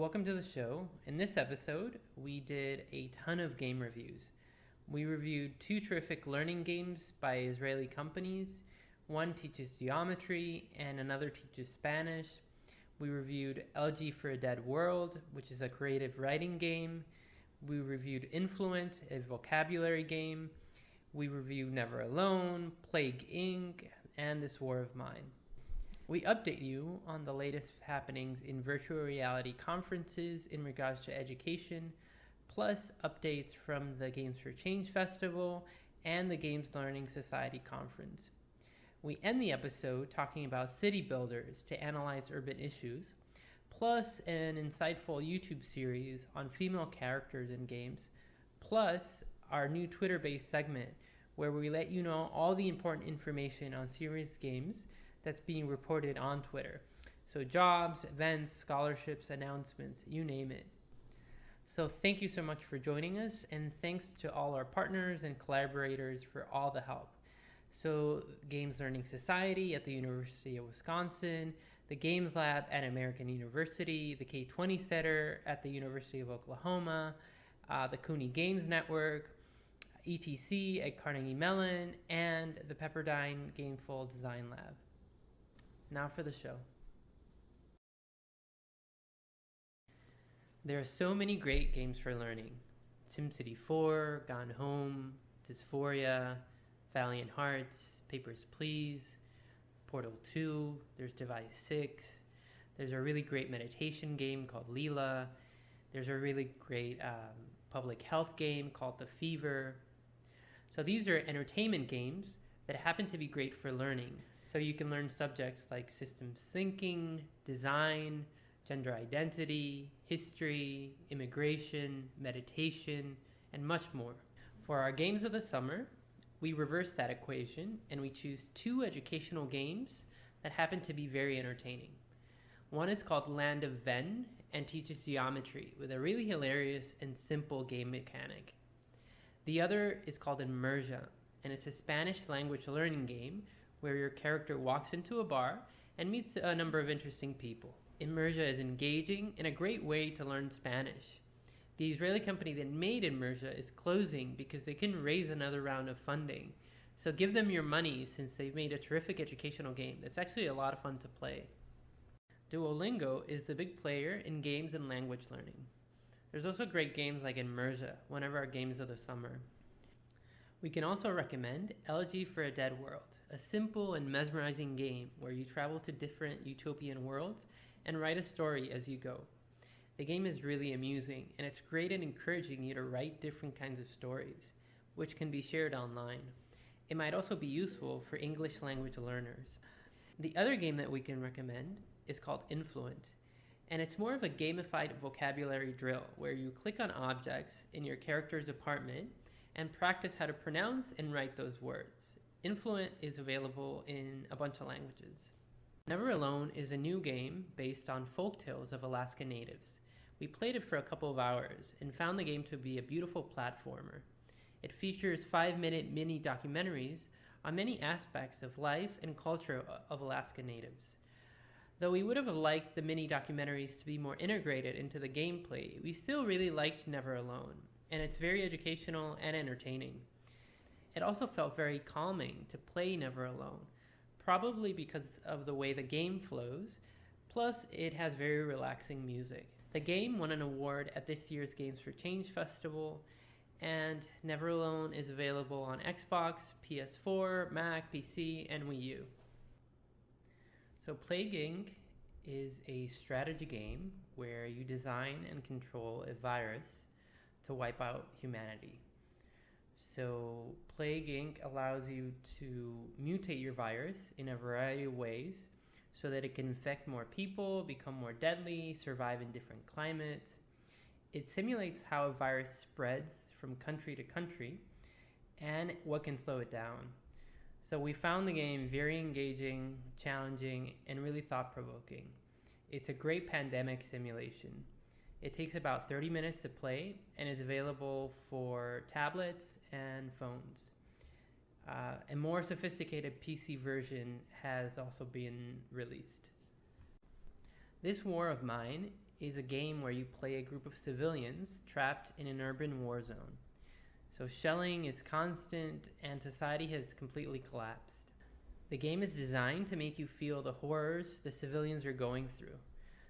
welcome to the show. In this episode, we did a ton of game reviews. We reviewed two terrific learning games by Israeli companies. One teaches geometry and another teaches Spanish. We reviewed LG for a Dead World, which is a creative writing game. We reviewed Influent, a vocabulary game. We reviewed Never Alone, Plague Inc., and This War of Mine. We update you on the latest happenings in virtual reality conferences in regards to education, plus updates from the Games for Change Festival and the Games Learning Society Conference. We end the episode talking about city builders to analyze urban issues, plus an insightful YouTube series on female characters in games, plus our new Twitter-based segment where we let you know all the important information on serious games that's being reported on Twitter. So jobs, events, scholarships, announcements, you name it. So thank you so much for joining us, and thanks to all our partners and collaborators for all the help. So Games Learning Society at the University of Wisconsin, the Games Lab at American University, the K20 Center at the University of Oklahoma, the CUNY Games Network, ETC at Carnegie Mellon, and the Pepperdine Gameful Design Lab. Now for the show. There are so many great games for learning. SimCity 4, Gone Home, Dysphoria, Valiant Hearts, Papers, Please, Portal 2, there's Device 6, there's a really great meditation game called Leela, there's a really great public health game called The Fever. So these are entertainment games that happen to be great for learning. So you can learn subjects like systems thinking, design, gender identity, history, immigration, meditation, and much more. For our games of the summer, we reverse that equation and we choose two educational games that happen to be very entertaining. One is called Land of Venn and teaches geometry with a really hilarious and simple game mechanic. The other is called Immersia, and it's a Spanish language learning game where your character walks into a bar and meets a number of interesting people. Immersia is engaging and a great way to learn Spanish. The Israeli company that made Immersia is closing because they couldn't raise another round of funding. So give them your money since they've made a terrific educational game that's actually a lot of fun to play. Duolingo is the big player in games and language learning. There's also great games like Immersia, one of our games of the summer. We can also recommend LG for a Dead World, a simple and mesmerizing game where you travel to different utopian worlds and write a story as you go. The game is really amusing, and it's great at encouraging you to write different kinds of stories, which can be shared online. It might also be useful for English language learners. The other game that we can recommend is called Influent, and it's more of a gamified vocabulary drill where you click on objects in your character's apartment and practice how to pronounce and write those words. Influent is available in a bunch of languages. Never Alone is a new game based on folk tales of Alaska Natives. We played it for a couple of hours and found the game to be a beautiful platformer. It features 5-minute mini documentaries on many aspects of life and culture of Alaska Natives. Though we would have liked the mini documentaries to be more integrated into the gameplay, we still really liked Never Alone, and it's very educational and entertaining. It also felt very calming to play Never Alone, probably because of the way the game flows, plus it has very relaxing music. The game won an award at this year's Games for Change Festival, and Never Alone is available on Xbox, PS4, Mac, PC, and Wii U. So Plague Inc. is a strategy game where you design and control a virus to wipe out humanity. So Plague Inc. allows you to mutate your virus in a variety of ways so that it can infect more people, become more deadly, survive in different climates. It simulates how a virus spreads from country to country and what can slow it down. So we found the game very engaging, challenging, and really thought-provoking. It's a great pandemic simulation. It takes about 30 minutes to play and is available for tablets and phones. A more sophisticated PC version has also been released. This War of Mine is a game where you play a group of civilians trapped in an urban war zone. So shelling is constant and society has completely collapsed. The game is designed to make you feel the horrors the civilians are going through.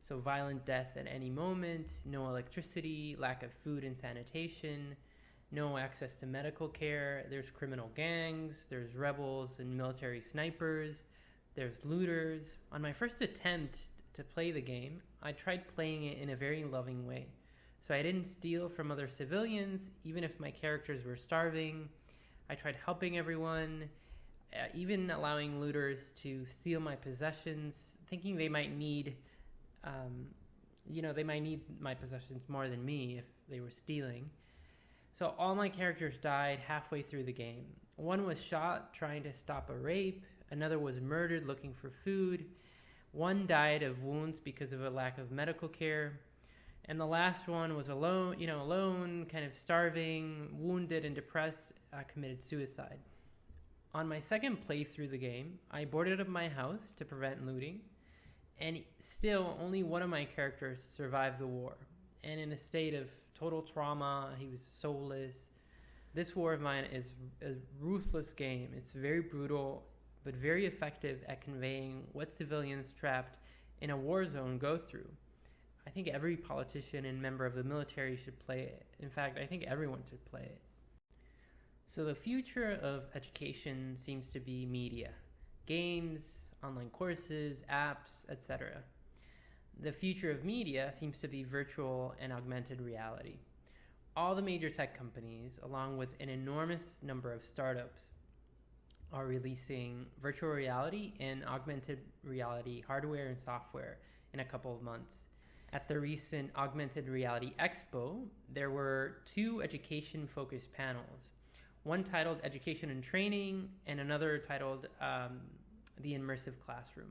So violent death at any moment, no electricity, lack of food and sanitation, no access to medical care, there's criminal gangs, there's rebels and military snipers, there's looters. On my first attempt to play the game, I tried playing it in a very loving way. So I didn't steal from other civilians, even if my characters were starving. I tried helping everyone, even allowing looters to steal my possessions, thinking they might need, they might need my possessions more than me if they were stealing. So all my characters died halfway through the game. One was shot trying to stop a rape, another was murdered looking for food, one died of wounds because of a lack of medical care, and the last one was alone, kind of starving, wounded, and depressed, committed suicide. On my second playthrough of the game, I boarded up my house to prevent looting, and still only one of my characters survived the war. And in a state of total trauma, he was soulless. This war of mine is a ruthless game. It's very brutal, but very effective at conveying what civilians trapped in a war zone go through. I think every politician and member of the military should play it. In fact, I think everyone should play it. So the future of education seems to be media, games, online courses, apps, etc. The future of media seems to be virtual and augmented reality. All the major tech companies, along with an enormous number of startups, are releasing virtual reality and augmented reality hardware and software in a couple of months. At the recent Augmented Reality Expo, there were 2 education-focused panels, one titled Education and Training and another titled The Immersive Classroom.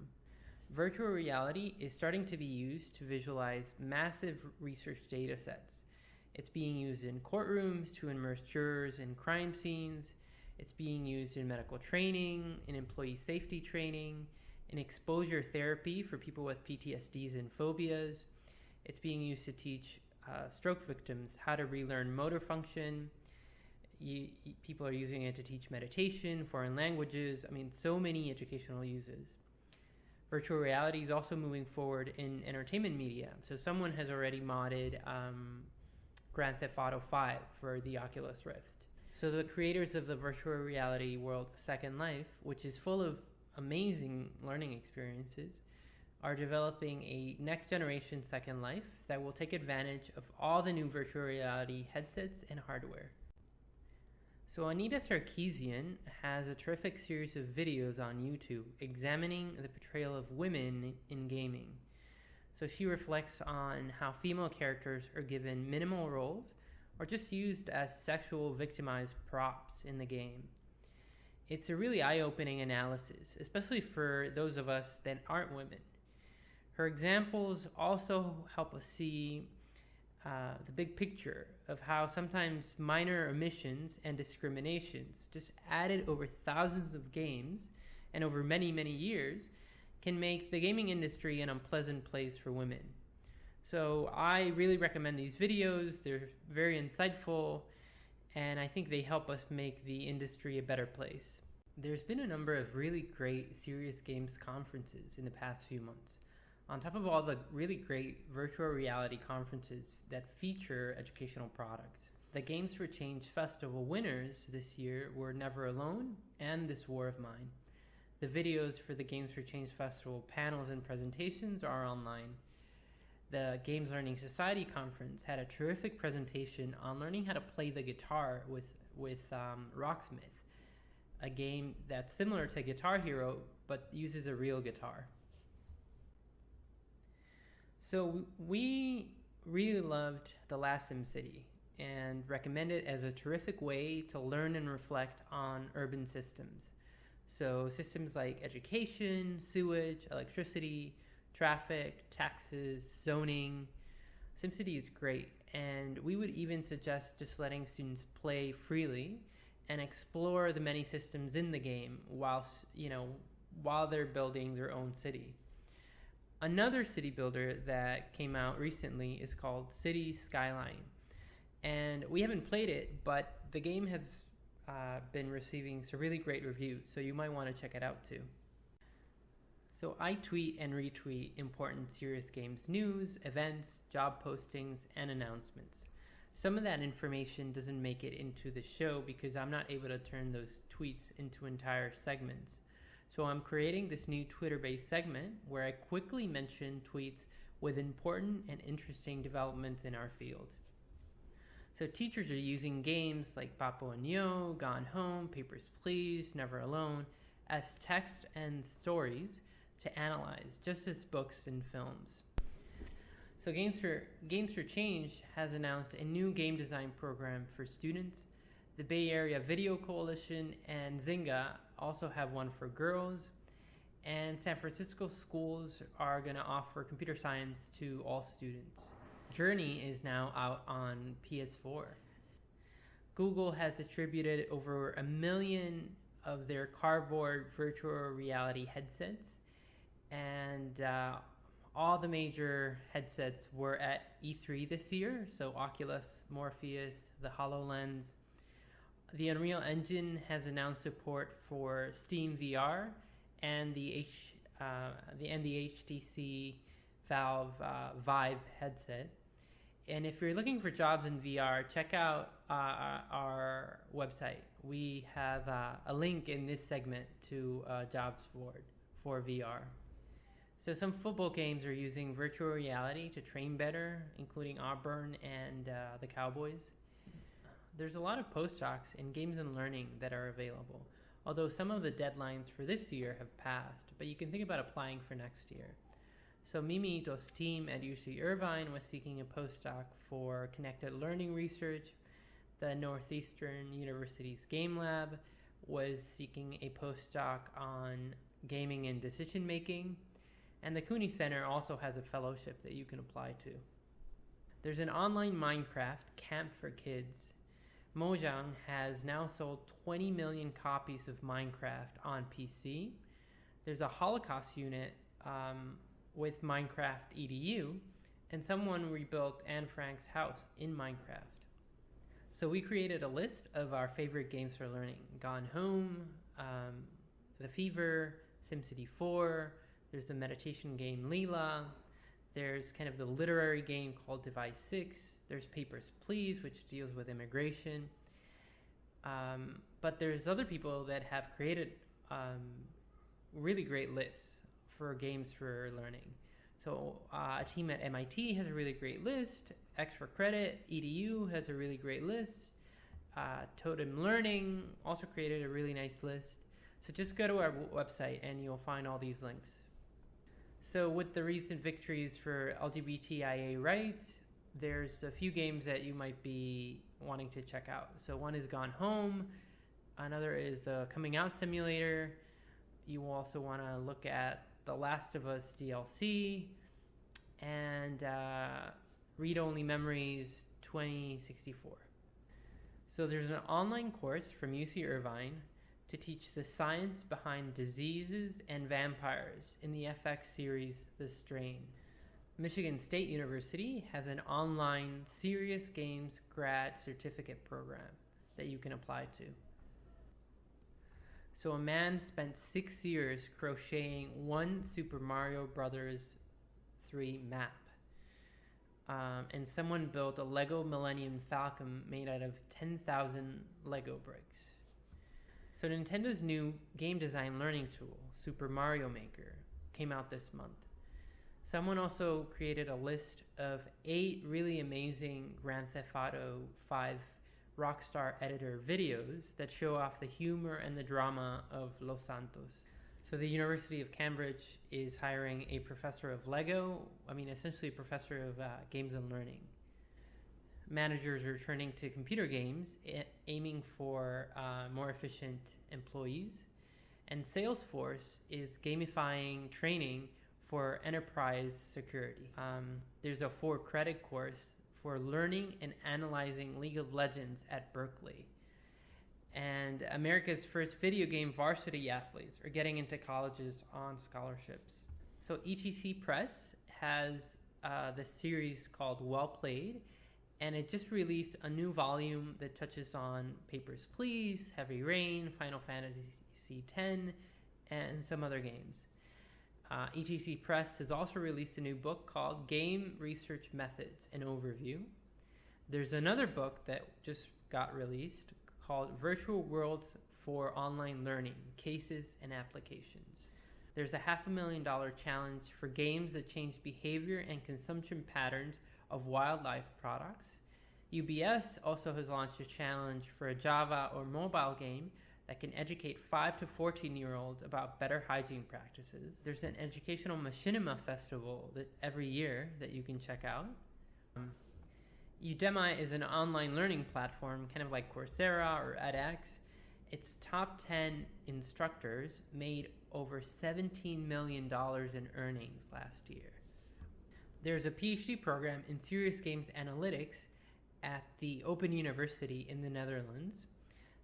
Virtual reality is starting to be used to visualize massive research data sets. It's being used in courtrooms to immerse jurors in crime scenes. It's being used in medical training, in employee safety training, in exposure therapy for people with PTSDs and phobias. It's being used to teach stroke victims how to relearn motor function. People are using it to teach meditation, foreign languages. So many educational uses. Virtual reality is also moving forward in entertainment media. So someone has already modded Grand Theft Auto 5 for the Oculus Rift. So the creators of the virtual reality world Second Life, which is full of amazing learning experiences, are developing a next generation Second Life that will take advantage of all the new virtual reality headsets and hardware. So Anita Sarkeesian has a terrific series of videos on YouTube examining the portrayal of women in gaming. So she reflects on how female characters are given minimal roles or just used as sexual victimized props in the game. It's a really eye-opening analysis, especially for those of us that aren't women. Her examples also help us see the big picture of how sometimes minor omissions and discriminations, just added over thousands of games and over many, many years, can make the gaming industry an unpleasant place for women. So I really recommend these videos. They're very insightful, and I think they help us make the industry a better place. There's been a number of really great serious games conferences in the past few months, on top of all the really great virtual reality conferences that feature educational products. The Games for Change Festival winners this year were Never Alone and This War of Mine. The videos for the Games for Change Festival panels and presentations are online. The Games Learning Society conference had a terrific presentation on learning how to play the guitar with Rocksmith, a game that's similar to Guitar Hero but uses a real guitar. So we really loved the last SimCity and recommend it as a terrific way to learn and reflect on urban systems. So systems like education, sewage, electricity, traffic, taxes, zoning. SimCity is great, and we would even suggest just letting students play freely and explore the many systems in the game while they're building their own city. Another city builder that came out recently is called City Skyline. And we haven't played it, but the game has been receiving some really great reviews, so you might want to check it out too. So I tweet and retweet important Serious Games news, events, job postings, and announcements. Some of that information doesn't make it into the show because I'm not able to turn those tweets into entire segments. So I'm creating this new Twitter-based segment where I quickly mention tweets with important and interesting developments in our field. So teachers are using games like Papo and Yo, Gone Home, Papers, Please, Never Alone as text and stories to analyze, just as books and films. So Games for Change has announced a new game design program for students. The Bay Area Video Coalition and Zynga also have one for girls. And San Francisco schools are going to offer computer science to all students. Journey is now out on PS4. Google has distributed over 1 million of their cardboard virtual reality headsets, and all the major headsets were at E3 this year, so Oculus, Morpheus, the HoloLens. The Unreal Engine has announced support for Steam VR and the HTC Valve Vive headset. And if you're looking for jobs in VR, check out our website. We have a link in this segment to a jobs board for VR. So some football games are using virtual reality to train better, including Auburn and the Cowboys. There's a lot of postdocs in games and learning that are available, although some of the deadlines for this year have passed, but you can think about applying for next year. So Mimi Ito's team at UC Irvine was seeking a postdoc for connected learning research. The Northeastern University's Game Lab was seeking a postdoc on gaming and decision making. And the Cooney Center also has a fellowship that you can apply to. There's an online Minecraft camp for kids. Mojang has now sold 20 million copies of Minecraft on PC. There's a Holocaust unit with Minecraft EDU, and someone rebuilt Anne Frank's house in Minecraft. So we created a list of our favorite games for learning. Gone Home, The Fever, SimCity 4, there's the meditation game Leela, there's kind of the literary game called Device 6, there's Papers, Please, which deals with immigration. But there's other people that have created really great lists for games for learning. So a team at MIT has a really great list. X for Credit, EDU has a really great list. Totem Learning also created a really nice list. So just go to our website and you'll find all these links. So with the recent victories for LGBTIA rights, there's a few games that you might be wanting to check out. So one is Gone Home. Another is the Coming Out Simulator. You also want to look at The Last of Us DLC and Read Only Memories 2064. So there's an online course from UC Irvine to teach the science behind diseases and vampires in the FX series The Strain. Michigan State University has an online Serious Games grad certificate program that you can apply to. So a man spent 6 years crocheting one Super Mario Bros. 3 map. And someone built a Lego Millennium Falcon made out of 10,000 Lego bricks. So Nintendo's new game design learning tool, Super Mario Maker, came out this month. Someone also created a list of 8 really amazing Grand Theft Auto 5 Rockstar editor videos that show off the humor and the drama of Los Santos. So the University of Cambridge is hiring a professor of Lego, essentially a professor of games and learning. Managers are turning to computer games, aiming for more efficient employees. And Salesforce is gamifying training for enterprise security. There's a 4-credit course for learning and analyzing League of Legends at Berkeley. And America's first video game varsity athletes are getting into colleges on scholarships. So ETC Press has this series called Well Played, and it just released a new volume that touches on Papers, Please, Heavy Rain, Final Fantasy X, and some other games. ETC Press has also released a new book called Game Research Methods, an Overview. There's another book that just got released called Virtual Worlds for Online Learning, Cases and Applications. There's a $500,000 challenge for games that change behavior and consumption patterns of wildlife products. UBS also has launched a challenge for a Java or mobile game that can educate 5 to 14-year-olds about better hygiene practices. There's an educational machinima festival every year that you can check out. Udemy is an online learning platform, kind of like Coursera or edX. Its top 10 instructors made over $17 million in earnings last year. There's a PhD program in serious games analytics at the Open University in the Netherlands.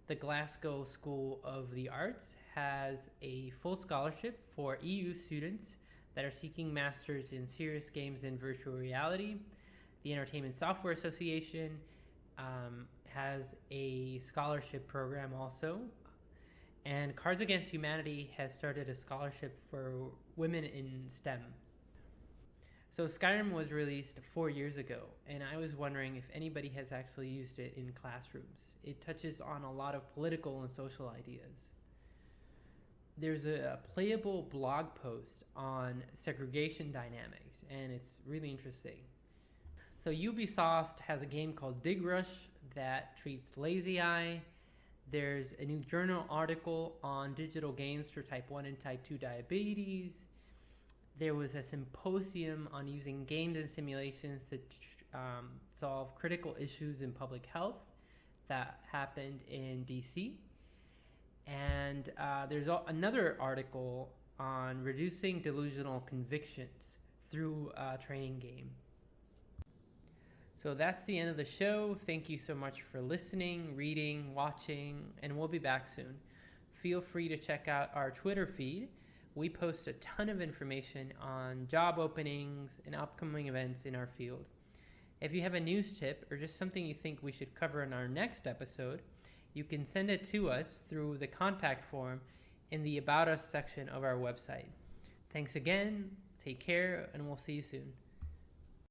The Glasgow School of the Arts has a full scholarship for EU students that are seeking masters in serious games and virtual reality. The Entertainment Software Association has a scholarship program also. And Cards Against Humanity has started a scholarship for women in STEM. So Skyrim was released 4 years ago, and I was wondering if anybody has actually used it in classrooms. It touches on a lot of political and social ideas. There's a playable blog post on segregation dynamics, and it's really interesting. So Ubisoft has a game called Dig Rush that treats lazy eye. There's a new journal article on digital games for type 1 and type 2 diabetes. There was a symposium on using games and simulations to solve critical issues in public health that happened in DC. And there's another article on reducing delusional convictions through a training game. So that's the end of the show. Thank you so much for listening, reading, watching, and we'll be back soon. Feel free to check out our Twitter feed. We post a ton of information on job openings and upcoming events in our field. If you have a news tip or just something you think we should cover in our next episode, you can send it to us through the contact form in the About Us section of our website. Thanks again, take care, and we'll see you soon.